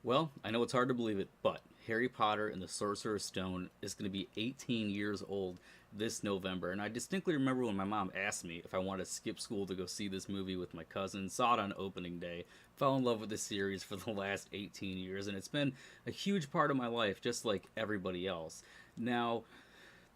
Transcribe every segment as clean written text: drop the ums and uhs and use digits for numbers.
Well, I know it's hard to believe it, but Harry Potter and the Sorcerer's Stone is going to be 18 years old this November. And I distinctly remember when my mom asked me if I wanted to skip school to go see this movie with my cousin, saw it on opening day, fell in love with the series for the last 18 years, and it's been a huge part of my life, just like everybody else. Now,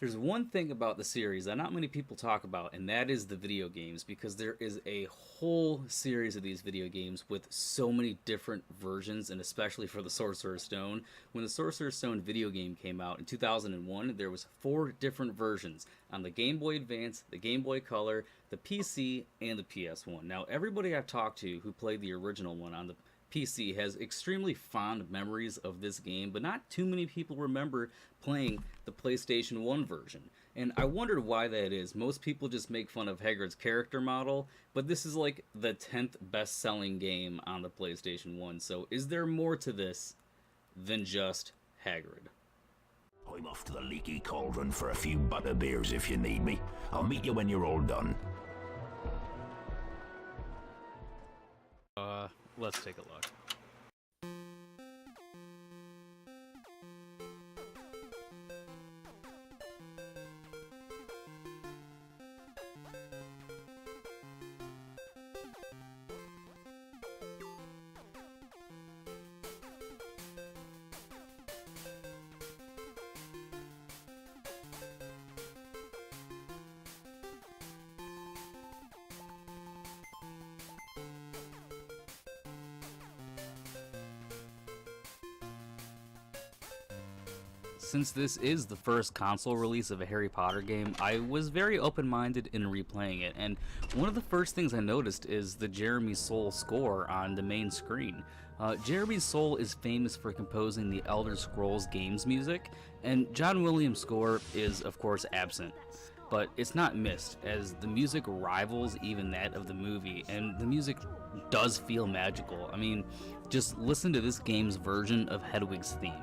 there's one thing about the series that not many people talk about, and that is the video games, because there is a whole series of these video games with so many different versions, and especially for the Sorcerer's Stone. When the Sorcerer's Stone video game came out in 2001, there was 4 different versions on the Game Boy Advance, the Game Boy Color, the PC, and the PS1. Now, everybody I've talked to who played the original one on the PC has extremely fond memories of this game, but not too many people remember playing the PlayStation 1 version. And I wondered why that is. Most people just make fun of Hagrid's character model, but this is like the 10th best-selling game on the PlayStation 1. So is there more to this than just Hagrid? I'm off to the leaky cauldron for a few butterbeers if you need me. I'll meet you when you're all done. Let's take a look. Since this is the first console release of a Harry Potter game, I was very open-minded in replaying it, and one of the first things I noticed is the Jeremy Soule score on the main screen. Jeremy Soule is famous for composing the Elder Scrolls games music, and John Williams' score is, of course, absent. But it's not missed, as the music rivals even that of the movie, and the music does feel magical. I mean, just listen to this game's version of Hedwig's theme.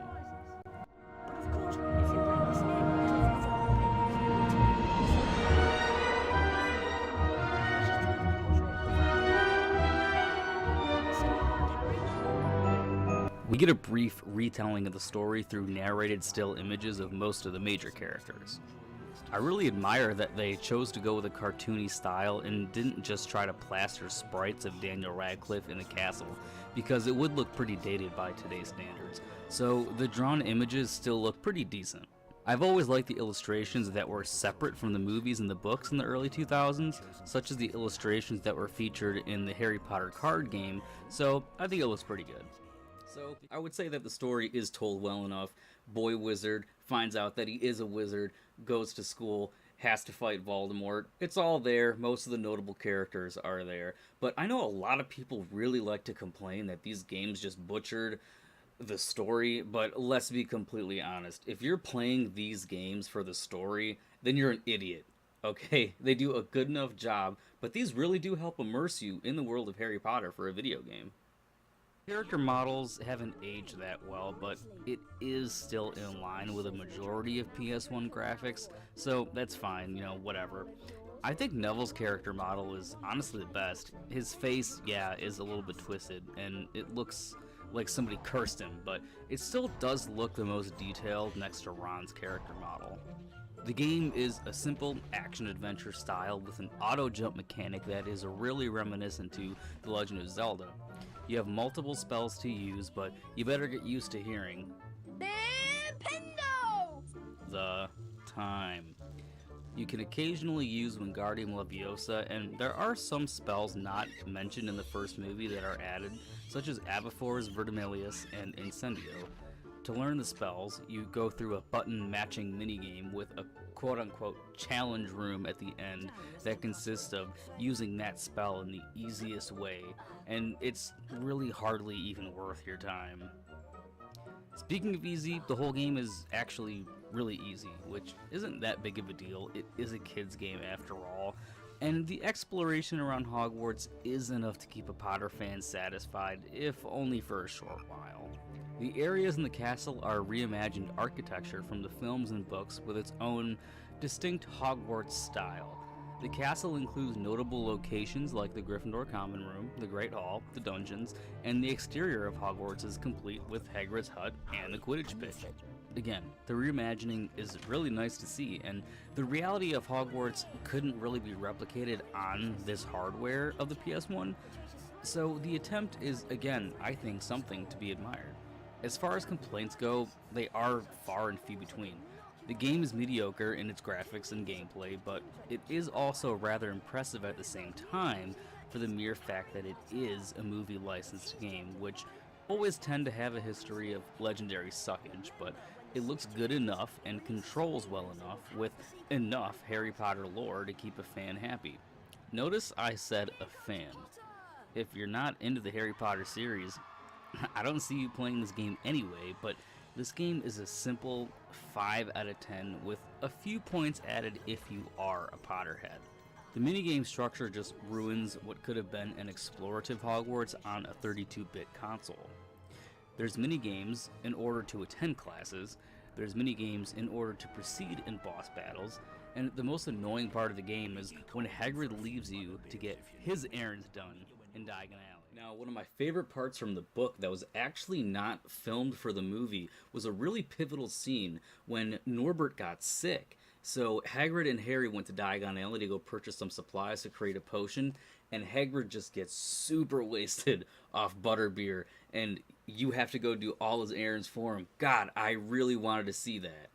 We get a brief retelling of the story through narrated still images of most of the major characters. I really admire that they chose to go with a cartoony style and didn't just try to plaster sprites of Daniel Radcliffe in a castle, because it would look pretty dated by today's standards, so the drawn images still look pretty decent. I've always liked the illustrations that were separate from the movies and the books in the early 2000s, such as the illustrations that were featured in the Harry Potter card game, so I think it looks pretty good. So I would say that the story is told well enough. Boy wizard finds out that he is a wizard, goes to school, has to fight Voldemort. It's all there. Most of the notable characters are there. But I know a lot of people really like to complain that these games just butchered the story, but let's be completely honest. If you're playing these games for the story, then you're an idiot. Okay, they do a good enough job, but these really do help immerse you in the world of Harry Potter for a video game. Character models haven't aged that well, but it is still in line with a majority of PS1 graphics, so that's fine, whatever. I think Neville's character model is honestly the best. His face, yeah, is a little bit twisted, and it looks like somebody cursed him, but it still does look the most detailed next to Ron's character model. The game is a simple action-adventure style with an auto-jump mechanic that is really reminiscent to The Legend of Zelda. You have multiple spells to use, but you better get used to hearing Nintendo the time. You can occasionally use Wingardium Leviosa, and there are some spells not mentioned in the first movie that are added, such as Avifor's Verdimillious and Incendio. To learn the spells, you go through a button-matching minigame with a quote-unquote challenge room at the end that consists of using that spell in the easiest way, and it's really hardly even worth your time. Speaking of easy, the whole game is actually really easy, which isn't that big of a deal. It is a kid's game after all, and the exploration around Hogwarts is enough to keep a Potter fan satisfied, if only for a short while. The areas in the castle are reimagined architecture from the films and books with its own distinct Hogwarts style. The castle includes notable locations like the Gryffindor Common Room, the Great Hall, the dungeons, and the exterior of Hogwarts is complete with Hagrid's hut and the Quidditch pitch. Again, the reimagining is really nice to see, and the reality of Hogwarts couldn't really be replicated on this hardware of the PS1, so the attempt is, again, I think something to be admired. As far as complaints go, they are far and few between. The game is mediocre in its graphics and gameplay, but it is also rather impressive at the same time for the mere fact that it is a movie licensed game, which always tend to have a history of legendary suckage, but it looks good enough and controls well enough with enough Harry Potter lore to keep a fan happy. Notice I said a fan. If you're not into the Harry Potter series, I don't see you playing this game anyway, but this game is a simple 5 out of 10 with a few points added if you are a Potterhead. The minigame structure just ruins what could have been an explorative Hogwarts on a 32-bit console. There's minigames in order to attend classes, there's minigames in order to proceed in boss battles, and the most annoying part of the game is when Hagrid leaves you to get his errands done in Diagon Alley. Now, one of my favorite parts from the book that was actually not filmed for the movie was a really pivotal scene when Norbert got sick. So Hagrid and Harry went to Diagon Alley to go purchase some supplies to create a potion, and Hagrid just gets super wasted off butterbeer, and you have to go do all his errands for him. God, I really wanted to see that.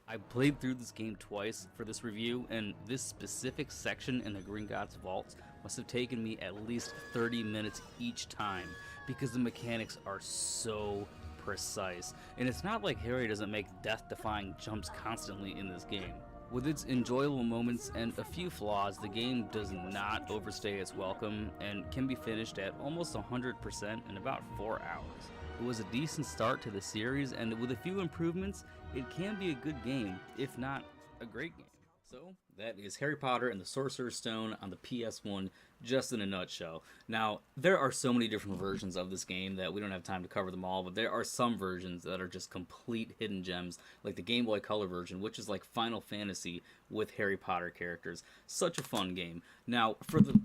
I played through this game twice for this review, and this specific section in the Gringotts vaults must have taken me at least 30 minutes each time, because the mechanics are so precise. And it's not like Harry doesn't make death-defying jumps constantly in this game. With its enjoyable moments and a few flaws, the game does not overstay its welcome and can be finished at almost 100% in about 4 hours. It was a decent start to the series, and with a few improvements, it can be a good game, if not a great game. So, that is Harry Potter and the Sorcerer's Stone on the PS1, just in a nutshell. Now, there are so many different versions of this game that we don't have time to cover them all, but there are some versions that are just complete hidden gems, like the Game Boy Color version, which is like Final Fantasy with Harry Potter characters. Such a fun game. Now,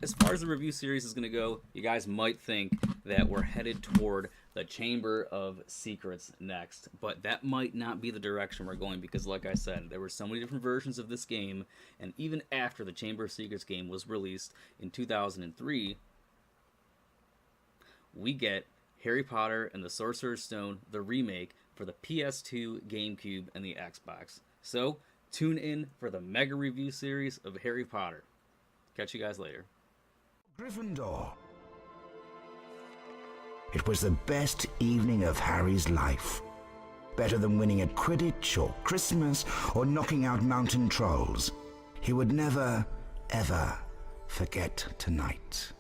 as far as the review series is going to go, you guys might think that we're headed toward the Chamber of Secrets next, but that might not be the direction we're going, because like I said, there were so many different versions of this game, and even after the Chamber of Secrets game was released in 2003, we get Harry Potter and the Sorcerer's Stone, the remake, for the PS2, GameCube, and the Xbox. So, tune in for the mega review series of Harry Potter. Catch you guys later. Gryffindor. It was the best evening of Harry's life. Better than winning at Quidditch or Christmas or knocking out mountain trolls. He would never, ever forget tonight.